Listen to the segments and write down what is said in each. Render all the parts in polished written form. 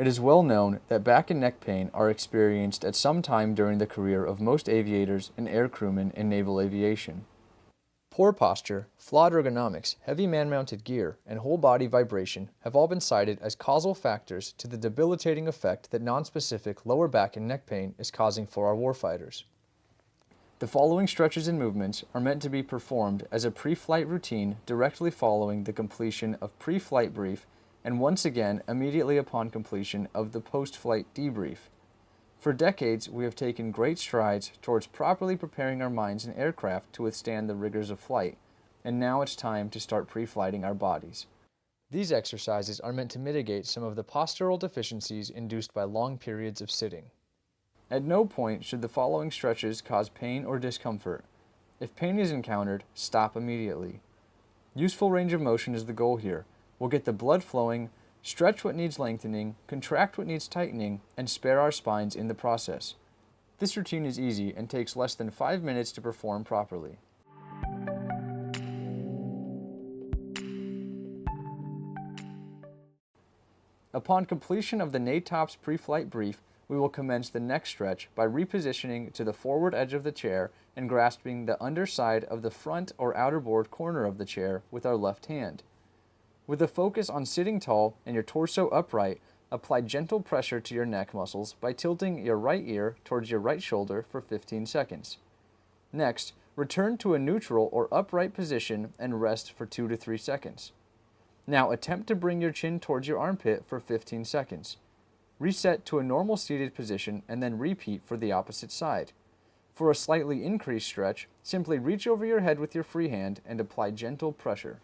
It is well known that back and neck pain are experienced at some time during the career of most aviators and air crewmen in naval aviation. Poor posture, flawed ergonomics, heavy man-mounted gear, and whole-body vibration have all been cited as causal factors to the debilitating effect that nonspecific lower back and neck pain is causing for our warfighters. The following stretches and movements are meant to be performed as a pre-flight routine directly following the completion of pre-flight brief and once again immediately upon completion of the post-flight debrief. For decades, we have taken great strides towards properly preparing our minds and aircraft to withstand the rigors of flight, and now it's time to start pre-flighting our bodies. These exercises are meant to mitigate some of the postural deficiencies induced by long periods of sitting. At no point should the following stretches cause pain or discomfort. If pain is encountered, stop immediately. Useful range of motion is the goal here. We'll get the blood flowing, stretch what needs lengthening, contract what needs tightening, and spare our spines in the process. This routine is easy and takes less than 5 minutes to perform properly. Upon completion of the NATOPS pre-flight brief, we will commence the next stretch by repositioning to the forward edge of the chair and grasping the underside of the front or outer board corner of the chair with our left hand. With a focus on sitting tall and your torso upright, apply gentle pressure to your neck muscles by tilting your right ear towards your right shoulder for 15 seconds. Next, return to a neutral or upright position and rest for 2 to 3 seconds. Now attempt to bring your chin towards your armpit for 15 seconds. Reset to a normal seated position and then repeat for the opposite side. For a slightly increased stretch, simply reach over your head with your free hand and apply gentle pressure.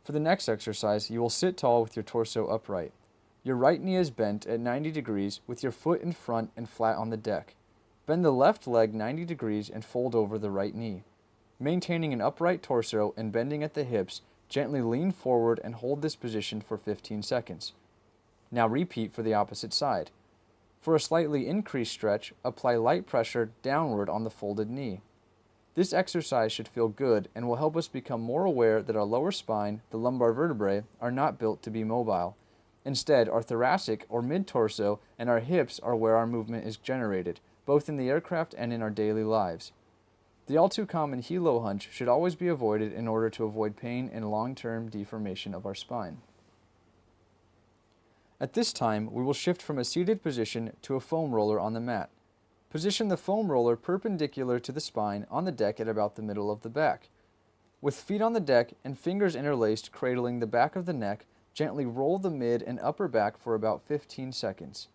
For the next exercise, you will sit tall with your torso upright. Your right knee is bent at 90 degrees with your foot in front and flat on the deck. Bend the left leg 90 degrees and fold over the right knee. Maintaining an upright torso and bending at the hips, gently lean forward and hold this position for 15 seconds. Now repeat for the opposite side. For a slightly increased stretch, apply light pressure downward on the folded knee. This exercise should feel good and will help us become more aware that our lower spine, the lumbar vertebrae, are not built to be mobile. Instead, our thoracic or mid-torso and our hips are where our movement is generated, both in the aircraft and in our daily lives. The all too common helo hunch should always be avoided in order to avoid pain and long-term deformation of our spine. At this time, we will shift from a seated position to a foam roller on the mat. Position the foam roller perpendicular to the spine on the deck at about the middle of the back. With feet on the deck and fingers interlaced cradling the back of the neck, gently roll the mid and upper back for about 15 seconds.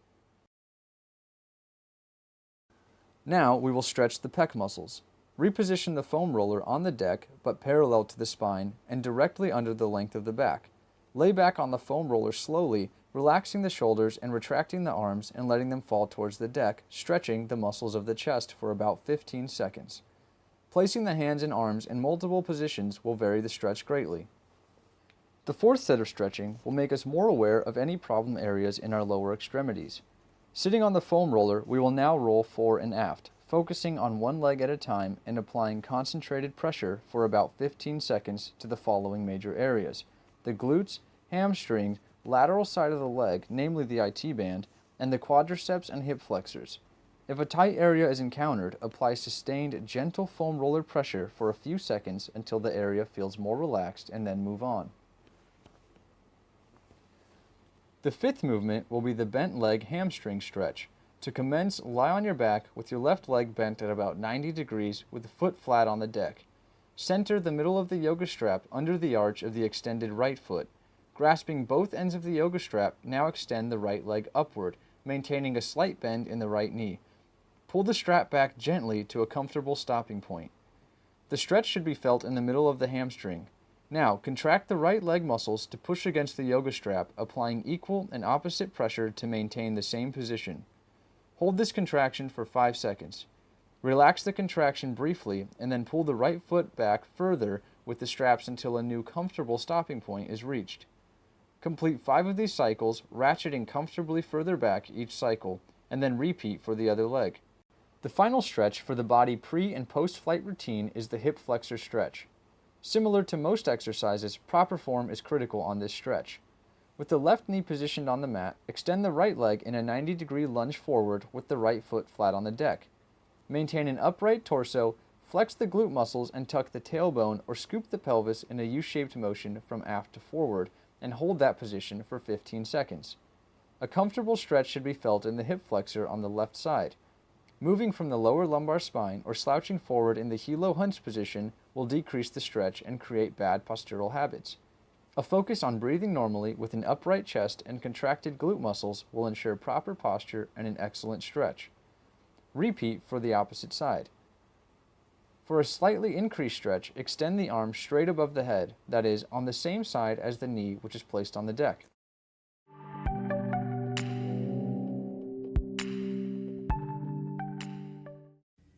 Now we will stretch the pec muscles. Reposition the foam roller on the deck but parallel to the spine and directly under the length of the back. Lay back on the foam roller slowly, relaxing the shoulders and retracting the arms and letting them fall towards the deck, stretching the muscles of the chest for about 15 seconds. Placing the hands and arms in multiple positions will vary the stretch greatly. The fourth set of stretching will make us more aware of any problem areas in our lower extremities. Sitting on the foam roller, we will now roll fore and aft, focusing on one leg at a time and applying concentrated pressure for about 15 seconds to the following major areas: the glutes, hamstrings, lateral side of the leg, namely the IT band, and the quadriceps and hip flexors. If a tight area is encountered, apply sustained, gentle foam roller pressure for a few seconds until the area feels more relaxed and then move on. The fifth movement will be the bent leg hamstring stretch. To commence, lie on your back with your left leg bent at about 90 degrees with the foot flat on the deck. Center the middle of the yoga strap under the arch of the extended right foot. Grasping both ends of the yoga strap, now extend the right leg upward, maintaining a slight bend in the right knee. Pull the strap back gently to a comfortable stopping point. The stretch should be felt in the middle of the hamstring. Now, contract the right leg muscles to push against the yoga strap, applying equal and opposite pressure to maintain the same position. Hold this contraction for 5 seconds. Relax the contraction briefly, and then pull the right foot back further with the straps until a new comfortable stopping point is reached. Complete 5 of these cycles, ratcheting comfortably further back each cycle, and then repeat for the other leg. The final stretch for the body pre- and post-flight routine is the hip flexor stretch. Similar to most exercises, proper form is critical on this stretch. With the left knee positioned on the mat, extend the right leg in a 90-degree lunge forward with the right foot flat on the deck. Maintain an upright torso, flex the glute muscles and tuck the tailbone or scoop the pelvis in a U-shaped motion from aft to forward and hold that position for 15 seconds. A comfortable stretch should be felt in the hip flexor on the left side. Moving from the lower lumbar spine or slouching forward in the helo hunch position will decrease the stretch and create bad postural habits. A focus on breathing normally with an upright chest and contracted glute muscles will ensure proper posture and an excellent stretch. Repeat for the opposite side. For a slightly increased stretch, extend the arms straight above the head, that is, on the same side as the knee which is placed on the deck.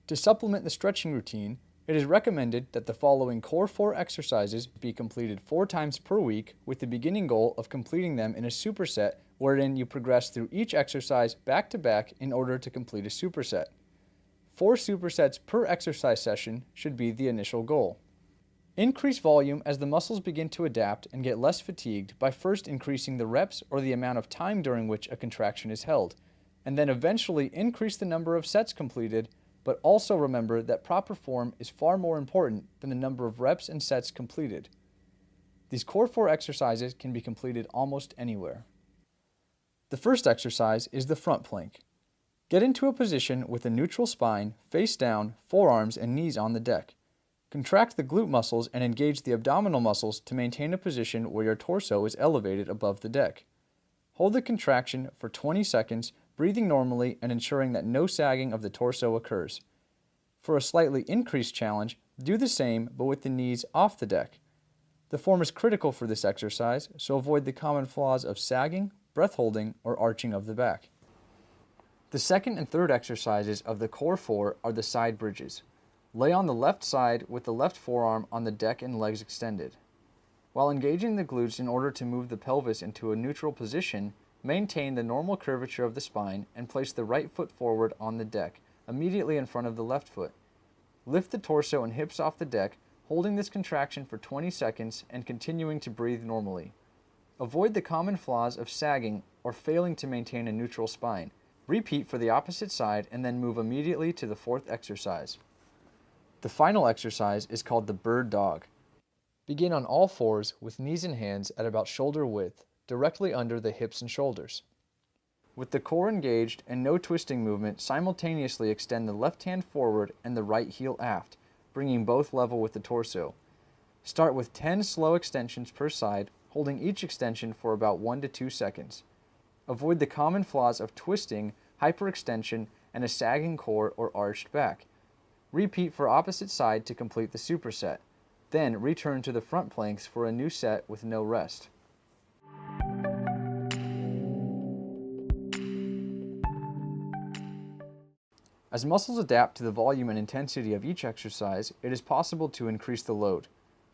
To supplement the stretching routine, it is recommended that the following Core 4 exercises be completed 4 times per week with the beginning goal of completing them in a superset wherein you progress through each exercise back to back in order to complete a superset. 4 supersets per exercise session should be the initial goal. Increase volume as the muscles begin to adapt and get less fatigued by first increasing the reps or the amount of time during which a contraction is held, and then eventually increase the number of sets completed, but also remember that proper form is far more important than the number of reps and sets completed. These Core 4 exercises can be completed almost anywhere. The first exercise is the front plank. Get into a position with a neutral spine, face down, forearms and knees on the deck. Contract the glute muscles and engage the abdominal muscles to maintain a position where your torso is elevated above the deck. Hold the contraction for 20 seconds, breathing normally and ensuring that no sagging of the torso occurs. For a slightly increased challenge, do the same but with the knees off the deck. The form is critical for this exercise, so avoid the common flaws of sagging, breath holding, or arching of the back. The second and third exercises of the Core 4 are the side bridges. Lay on the left side with the left forearm on the deck and legs extended. While engaging the glutes in order to move the pelvis into a neutral position, maintain the normal curvature of the spine and place the right foot forward on the deck, immediately in front of the left foot. Lift the torso and hips off the deck, holding this contraction for 20 seconds and continuing to breathe normally. Avoid the common flaws of sagging or failing to maintain a neutral spine. Repeat for the opposite side and then move immediately to the fourth exercise. The final exercise is called the bird dog. Begin on all fours with knees and hands at about shoulder width, directly under the hips and shoulders. With the core engaged and no twisting movement, simultaneously extend the left hand forward and the right heel aft, bringing both level with the torso. Start with 10 slow extensions per side, holding each extension for about 1 to 2 seconds. Avoid the common flaws of twisting, hyperextension, and a sagging core or arched back. Repeat for opposite side to complete the superset. Then return to the front planks for a new set with no rest. As muscles adapt to the volume and intensity of each exercise, it is possible to increase the load.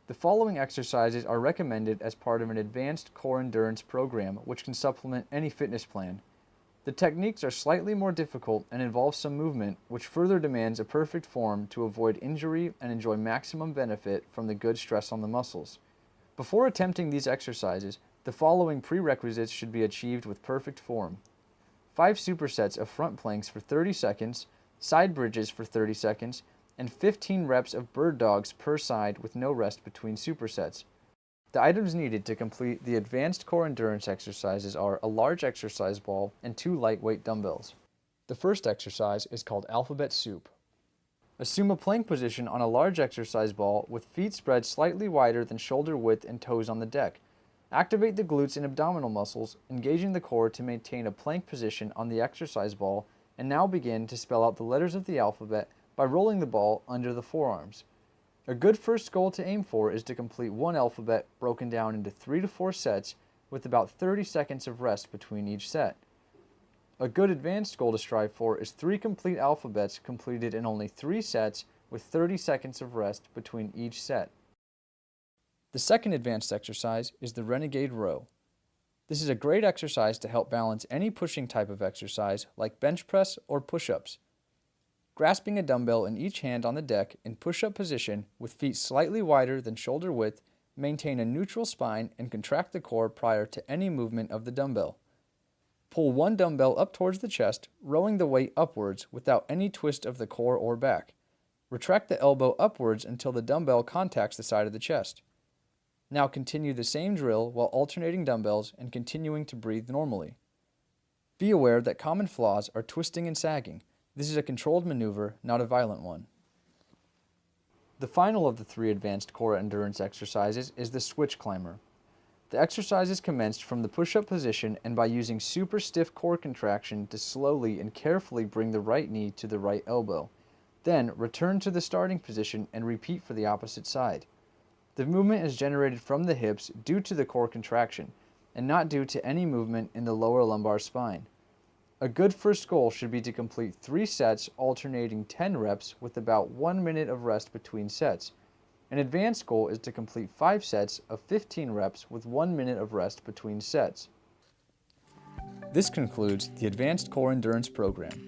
The following exercises are recommended as part of an advanced core endurance program which can supplement any fitness plan. The techniques are slightly more difficult and involve some movement, which further demands a perfect form to avoid injury and enjoy maximum benefit from the good stress on the muscles. Before attempting these exercises, the following prerequisites should be achieved with perfect form. 5 supersets of front planks for 30 seconds, side bridges for 30 seconds, and 15 reps of bird dogs per side with no rest between supersets. The items needed to complete the advanced core endurance exercises are a large exercise ball and 2 lightweight dumbbells. The first exercise is called Alphabet Soup. Assume a plank position on a large exercise ball with feet spread slightly wider than shoulder width and toes on the deck. Activate the glutes and abdominal muscles, engaging the core to maintain a plank position on the exercise ball, and now begin to spell out the letters of the alphabet by rolling the ball under the forearms. A good first goal to aim for is to complete one alphabet broken down into 3 to 4 sets with about 30 seconds of rest between each set. A good advanced goal to strive for is 3 complete alphabets completed in only 3 sets with 30 seconds of rest between each set. The second advanced exercise is the Renegade Row. This is a great exercise to help balance any pushing type of exercise like bench press or push-ups. Grasping a dumbbell in each hand on the deck in push-up position with feet slightly wider than shoulder width, maintain a neutral spine and contract the core prior to any movement of the dumbbell. Pull one dumbbell up towards the chest, rowing the weight upwards without any twist of the core or back. Retract the elbow upwards until the dumbbell contacts the side of the chest. Now continue the same drill while alternating dumbbells and continuing to breathe normally. Be aware that common flaws are twisting and sagging. This is a controlled maneuver, not a violent one. The final of the 3 advanced core endurance exercises is the switch climber. The exercise is commenced from the push-up position and by using super stiff core contraction to slowly and carefully bring the right knee to the right elbow. Then return to the starting position and repeat for the opposite side. The movement is generated from the hips due to the core contraction and not due to any movement in the lower lumbar spine. A good first goal should be to complete 3 sets alternating 10 reps with about 1 minute of rest between sets. An advanced goal is to complete 5 sets of 15 reps with 1 minute of rest between sets. This concludes the Advanced Core Endurance program.